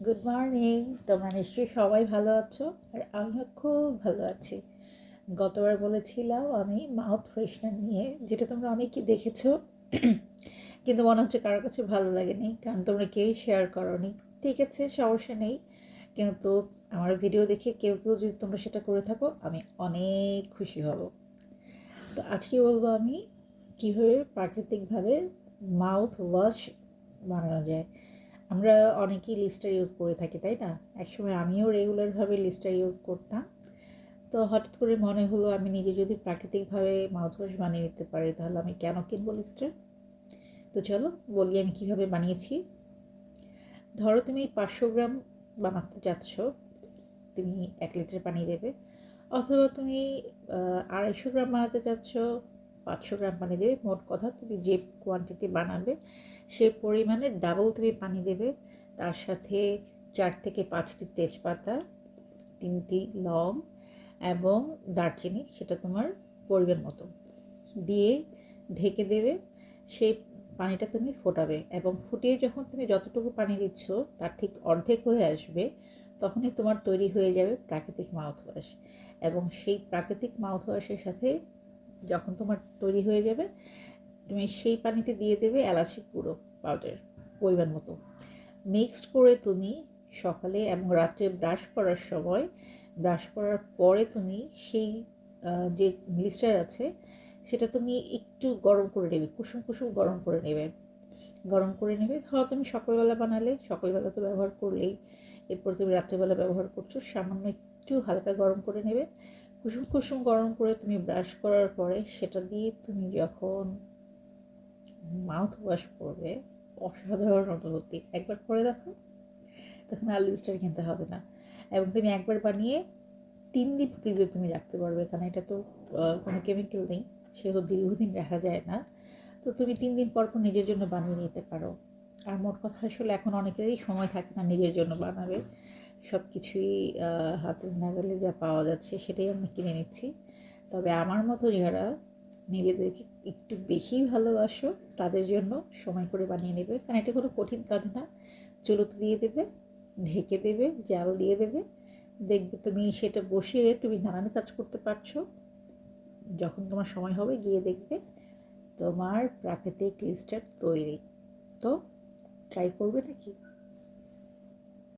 Good morning. তোমরা নিশ্চয়ই সবাই ভালো আছো, আর আমিও খুব ভালো আছি। গতবার বলেছিলাম আমি মাউথ ফ্রেশনার নিয়ে, যেটা তোমরা অনেকেই দেখেছো, কিন্তু মনে হচ্ছে কারোর কাছে ভালো লাগেনি, কারণ তোমরা কেউই শেয়ার করোনি। ঠিক আছে, সমস্যা নেই, কিন্তু আমার ভিডিও দেখে কেউ কেউ যদি তোমরা সেটা করে থাকো, আমি অনেক খুশি হব। তো আজকে বলবো আমি কীভাবে প্রাকৃতিকভাবে মাউথ ওয়াশ বানানো যায়। আমরা অনেকেই লিস্টার ইউজ করে থাকি, তাই না? একসময় আমিও রেগুলারভাবে লিস্টার ইউজ করতাম। তো হঠাৎ করে মনে হলো আমি নিজে যদি প্রাকৃতিকভাবে মাউথওয়াশ বানিয়ে নিতে পারি, তাহলে আমি কেন কিনবো লিস্টার। তো চলো বলি আমি কীভাবে বানিয়েছি। ধরো তুমি 500 গ্রাম বানাতে চাচ্ছ, তুমি 1 লিটার পানি দেবে, অথবা তুমি 250 গ্রাম বানাতে চাচ্ছ, 500 গ্রাম পানি দেবে। মোট কথা তুমি যে কোয়ান্টিটি বানাবে সে পরিমাণে ডাবল তুমি পানি দেবে। তার সাথে 4 থেকে 5টি তেজপাতা, 3টি লং এবং দারচিনি, সেটা তোমার পরিমাণ মতো দিয়ে ঢেকে দেবে। সেই পানিটা তুমি ফোটাবে, এবং ফুটিয়ে যখন তুমি যতটুকু পানি দিচ্ছ তার ঠিক অর্ধেক হয়ে আসবে, তখনই তোমার তৈরি হয়ে যাবে প্রাকৃতিক মাউথওয়াশ। এবং সেই প্রাকৃতিক মাউথওয়াশের সাথে যখন তোমার তৈরি হয়ে যাবে, তুমি সেই পানিতে দিয়ে দেবে এলাচি গুঁড়ো পাউডার পরিমাণ মতো। মিক্সড করে তুমি সকালে এবং রাত্রে ব্রাশ করার সময়, ব্রাশ করার পরে তুমি সেই যে ব্লিস্টার আছে সেটা তুমি একটু গরম করে নেবে, কুসুম কুসুম গরম করে নেবে। গরম করে নেবে, ধরো তুমি সকালবেলা বানালে সকালবেলা তো ব্যবহার করলেই, এরপর তুমি রাত্রেবেলা ব্যবহার করছো, সামান্য একটু হালকা গরম করে নেবে। কুসুম কুসুম গরম করে তুমি ব্রাশ করার পরে সেটা দিয়ে তুমি যখন মাউথ ওয়াশ করবে, অসাধারণ অনুভূতি। একবার করে দেখো, তখন আর লিস্টার কিনতে হবে না। এবং তুমি একবার বানিয়ে 3 দিন ফ্রিজে তুমি রাখতে পারবে, কারণ এটা তো কোনো কেমিক্যাল নেই, সেহেতু দীর্ঘদিন রাখা যায় না। তো তুমি 3 দিন পর পর নিজের জন্য বানিয়ে নিতে পারো। আর মোট কথা আসলে এখন অনেকেরই সময় থাকে না নিজের জন্য বানাবে, সব কিছুই হাতের নাগালে যা পাওয়া যাচ্ছে সেটাই আমরা কিনে নিচ্ছি। তবে আমার মতো যারা নিজেদেরকে একটু বেশি ভালোবাসো, তাদের জন্য সময় করে বানিয়ে নেবে, কারণ এটা কোনো কঠিন কাজ না। চুলোতে দিয়ে দেবে, ঢেকে দেবে, জাল দিয়ে দেবে, দেখবে তুমি সেটা বসিয়ে তুমি নানান কাজ করতে পারছো। যখন তোমার সময় হবে গিয়ে দেখবে তোমার প্রাকৃতিক লিস্টার তৈরি। তো ট্রাই করবে নাকি?